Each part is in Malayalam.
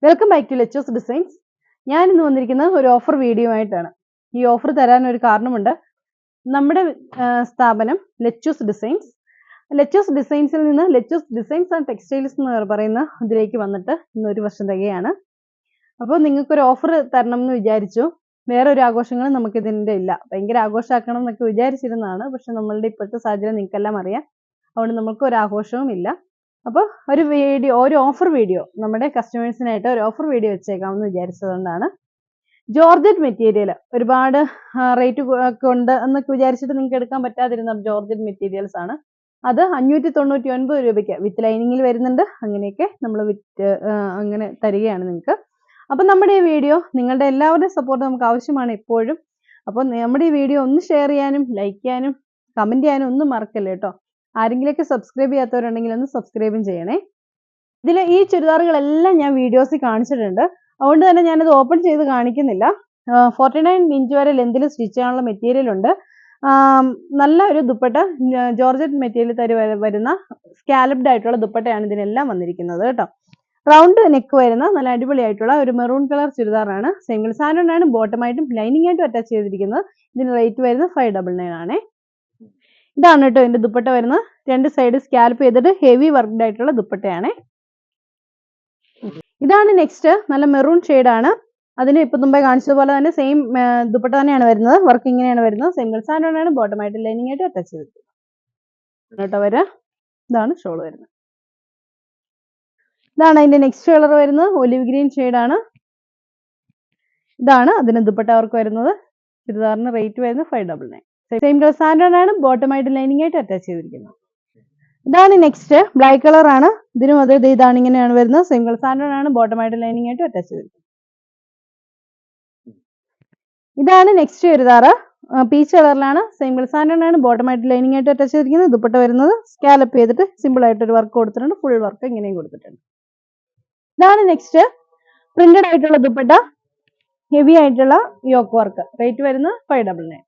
വെൽക്കം ബാക്ക് ടു ലെച്ചോസ് ഡിസൈൻസ്. ഞാൻ ഇന്ന് വന്നിരിക്കുന്നത് ഒരു ഓഫർ വീഡിയോ ആയിട്ടാണ്. ഈ ഓഫർ തരാൻ ഒരു കാരണമുണ്ട്. നമ്മുടെ സ്ഥാപനം ലെച്ചോസ് ഡിസൈൻസിൽ നിന്ന് ലെച്ചോസ് ഡിസൈൻസ് ആൻഡ് ടെക്സ്റ്റൈൽസ് എന്ന് പറയുന്ന ഇതിലേക്ക് വന്നിട്ട് ഇന്ന് 1 വർഷം തികയാണ്. അപ്പോൾ നിങ്ങൾക്കൊരു ഓഫർ തരണം എന്ന് വിചാരിച്ചു. വേറെ ഒരു ആഘോഷങ്ങളും നമുക്ക് ഇതിൻ്റെ ഇല്ല. ഭയങ്കര ആഘോഷമാക്കണം എന്നൊക്കെ വിചാരിച്ചിരുന്നതാണ്. പക്ഷെ നമ്മളുടെ ഇപ്പോഴത്തെ സാഹചര്യം നിങ്ങൾക്കെല്ലാം അറിയാം. അതുകൊണ്ട് നമുക്ക് ഒരു ആഘോഷവും ഇല്ല. അപ്പോൾ ഒരു ഓഫർ വീഡിയോ നമ്മുടെ കസ്റ്റമേഴ്സിനായിട്ട് ഒരു ഓഫർ വീഡിയോ വെച്ചേക്കാമെന്ന് വിചാരിച്ചതുകൊണ്ടാണ്. ജോർജറ്റ് മെറ്റീരിയൽ ഒരുപാട് റേറ്റ് ഒക്കെ ഉണ്ട് എന്നൊക്കെ വിചാരിച്ചിട്ട് നിങ്ങൾക്ക് എടുക്കാൻ പറ്റാതിരുന്ന ജോർജറ്റ് മെറ്റീരിയൽസ് ആണ്. അത് 599 രൂപയ്ക്ക് വിത്ത് ലൈനിങ്ങിൽ വരുന്നുണ്ട്. അങ്ങനെയൊക്കെ നമ്മൾ അങ്ങനെ തരികയാണ് നിങ്ങൾക്ക്. അപ്പം നമ്മുടെ ഈ വീഡിയോ നിങ്ങളുടെ എല്ലാവരുടെയും സപ്പോർട്ട് നമുക്ക് ആവശ്യമാണ് എപ്പോഴും. അപ്പോൾ നമ്മുടെ ഈ വീഡിയോ ഒന്ന് ഷെയർ ചെയ്യാനും ലൈക്ക് ചെയ്യാനും കമൻറ്റ് ചെയ്യാനും ഒന്നും മറക്കല്ലേ കേട്ടോ. ആരെങ്കിലൊക്കെ സബ്സ്ക്രൈബ് ചെയ്യാത്തവരുണ്ടെങ്കിൽ ഒന്ന് സബ്സ്ക്രൈബും ചെയ്യണേ. ഈ ചുരിദാറുകളെല്ലാം ഞാൻ വീഡിയോസിൽ കാണിച്ചിട്ടുണ്ട്. അതുകൊണ്ട് തന്നെ ഞാനത് ഓപ്പൺ ചെയ്ത് കാണിക്കുന്നില്ല. 49 ഇഞ്ച് വരെ ലെന്തിൽ സ്റ്റിച്ച് ചെയ്യാനുള്ള മെറ്റീരിയൽ ഉണ്ട്. നല്ല ഒരു ദുപ്പട്ട, ജോർജറ്റ് മെറ്റീരിയൽ വരുന്ന സ്കാലപ്ഡ് ആയിട്ടുള്ള ദുപ്പട്ടയാണ് ഇതിനെല്ലാം വന്നിരിക്കുന്നത് കേട്ടോ. റൗണ്ട് നെക്ക് വരുന്ന നല്ല അടിപൊളിയായിട്ടുള്ള ഒരു മെറൂൺ കളർ ചുരിദാറാണ്. സിംഗിൾ സാൻഡാണ് ബോട്ടമായിട്ടും ലൈനിങ് ആയിട്ടും അറ്റാച്ച് ചെയ്തിരിക്കുന്നത്. ഇതിന് റേറ്റ് വരുന്നത് 599 ആണ്. ഇതാണ് കേട്ടോ ഇതിന്റെ ദുപ്പട്ട വരുന്നത്. 2 സൈഡ് സ്കാൽപ്പ് ചെയ്തിട്ട് ഹെവി വർക്ക്ഡ് ആയിട്ടുള്ള ദുപ്പട്ടയാണ്. ഇതാണ് നെക്സ്റ്റ്, നല്ല മെറൂൺ ആണ്. അതിന് ഇപ്പൊ മുമ്പേ കാണിച്ചതുപോലെ തന്നെ സെയിം ദുപ്പട്ട തന്നെയാണ് വരുന്നത്. വർക്ക് ഇങ്ങനെയാണ് വരുന്നത്. സിംഗിൾ സാൻഡാണ് ബോട്ടമായിട്ട് ലൈനിങ് ആയിട്ട് അറ്റാച്ച് ചെയ്തിരിക്കുന്നത് കേട്ടോ വരെ. ഇതാണ് ഷോൾ വരുന്നത്. ഇതാണ് അതിന്റെ നെക്സ്റ്റ് കളർ വരുന്നത്. ഒലിവ് ഗ്രീൻ ആണ്. ഇതാണ് അതിന് ദുപ്പട്ട വർക്ക് വരുന്നത്. ചുരിദാറിന് റേറ്റ് വരുന്നത് 599. സെയിം കളർ സാൻഡാണ് ബോട്ടമായിട്ട് ലൈനിങ് ആയിട്ട് അറ്റാച്ച് ചെയ്തിരിക്കുന്നത്. ഇതാണ് നെക്സ്റ്റ്, ബ്ലാക്ക് കളർ ആണ്. ഇതിനും അതേ ഇതാണ് ഇങ്ങനെയാണ് വരുന്നത്. സെയിം കളർ സാൻഡാണ് ബോട്ടമായിട്ട് ലൈനിങ് ആയിട്ട് അറ്റാച്ച് ചെയ്തിരിക്കുന്നത്. ഇതാണ് നെക്സ്റ്റ് ചുരിദാറ്. പീച്ച് കളറിലാണ്. സെയിം കളർ സാൻഡാണ് ബോട്ടമായിട്ട് ലൈനിങ് ആയിട്ട് അറ്റാച്ച് ചെയ്തിരിക്കുന്നത്. ദുപ്പട്ട വരുന്നത് സ്കാലപ്പ് ചെയ്തിട്ട് സിമ്പിൾ ആയിട്ട് ഒരു വർക്ക് കൊടുത്തിട്ടുണ്ട്. ഫുൾ വർക്ക് ഇങ്ങനെയും കൊടുത്തിട്ടുണ്ട്. ഇതാണ് നെക്സ്റ്റ്, പ്രിന്റഡ് ആയിട്ടുള്ള ദുപ്പട്ട, ഹെവി ആയിട്ടുള്ള യോക്ക് വർക്ക്. റേറ്റ് വരുന്നത് 599.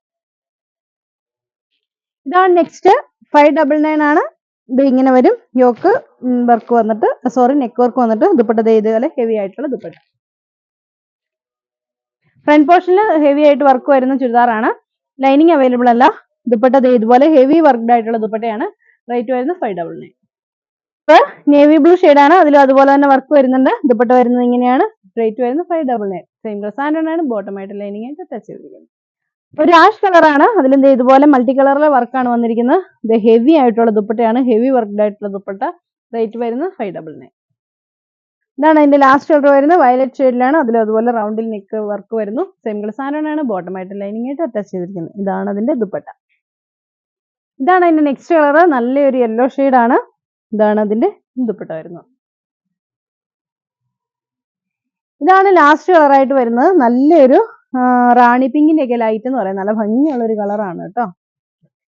ഇതാണ് നെക്സ്റ്റ്, 599 ആണ്. ഇത് ഇങ്ങനെ വരും. യോക്ക് വർക്ക് വന്നിട്ട് നെക്ക് വർക്ക് വന്നിട്ട് ദുപ്പട്ട ഇതുപോലെ ഹെവി ആയിട്ടുള്ള ദുപ്പട്ട. ഫ്രണ്ട് പോർഷനിൽ ഹെവി ആയിട്ട് വർക്ക് വരുന്ന ചുരിദാറാണ്. ലൈനിങ് അവൈലബിൾ അല്ല. ദുപ്പട്ട ഇതുപോലെ ഹെവി വർക്ക്ഡ് ആയിട്ടുള്ള ദുപ്പട്ടയാണ്. റേറ്റ് വരുന്നത് 599. നേവി ബ്ലൂ ആണ്. അതിലും അതുപോലെ തന്നെ വർക്ക് വരുന്നുണ്ട്. ദുപ്പട്ട വരുന്നത് ഇങ്ങനെയാണ്. റേറ്റ് വരുന്നത് 599. സെയിം കളർ സാൻഡാണ് ബോട്ടമായിട്ട് ലൈനിങ് ആയിട്ട് ടച്ച് ചെയ്തിരിക്കുന്നത്. ഒരു ആഷ് കളറാണ്. അതിലും ഇതുപോലെ മൾട്ടി കളറിലെ വർക്കാണ് വന്നിരിക്കുന്നത്. ഇത് ഹെവി ആയിട്ടുള്ള ദുപ്പട്ടയാണ്. ഹെവി വർക്ക്ഡ് ആയിട്ടുള്ള ദുപ്പട്ട. റേറ്റ് വരുന്നത് 599. ഇതാണ് അതിന്റെ ലാസ്റ്റ് കളർ വരുന്നത്. വയലറ്റ് ഷെയ്ഡിലാണ്. അതിലും അതുപോലെ റൗണ്ടിൽ നെക്ക് വർക്ക് വരുന്നു. സെയിം കളർ സാൻഡാണ് ബോട്ടമായിട്ട് ലൈനിങ് ആയിട്ട് അറ്റാച്ച് ചെയ്തിരിക്കുന്നത്. ഇതാണ് അതിന്റെ ദുപ്പട്ട. ഇതാണ് അതിന്റെ നെക്സ്റ്റ് കളർ. നല്ലൊരു യെല്ലോ ആണ്. ഇതാണ് അതിന്റെ ദുപ്പട്ട വരുന്നത്. ഇതാണ് ലാസ്റ്റ് കളറായിട്ട് വരുന്നത്. നല്ലൊരു റാണി പിങ്കിന്റെ ഒക്കെ ലൈറ്റ് എന്ന് പറയുന്നത്. നല്ല ഭംഗിയുള്ള ഒരു കളറാണ് കേട്ടോ.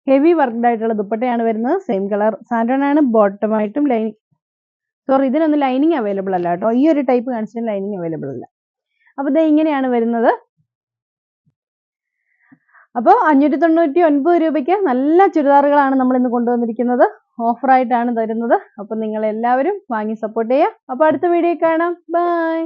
ഹെവി വർക്ക്ഡ് ആയിട്ടുള്ള ദുപ്പട്ടയാണ് വരുന്നത്. സെയിം കളർ സാൻഡാണ് ബോട്ടമായിട്ടും ഇതിനൊന്നും ലൈനിങ് അവൈലബിൾ അല്ല കേട്ടോ. ഈ ഒരു ടൈപ്പ് കാണിച്ചാൽ ലൈനിങ് അവൈലബിൾ അല്ല. അപ്പൊ ഇത് ഇങ്ങനെയാണ് വരുന്നത്. അപ്പോൾ 599 രൂപയ്ക്ക് നല്ല ചുരിദാറുകളാണ് നമ്മൾ ഇന്ന് കൊണ്ടുവന്നിരിക്കുന്നത്. ഓഫറായിട്ടാണ് തരുന്നത്. അപ്പൊ നിങ്ങൾ എല്ലാവരും വാങ്ങി സപ്പോർട്ട് ചെയ്യുക. അപ്പൊ അടുത്ത വീഡിയോ കാണാം. ബൈ.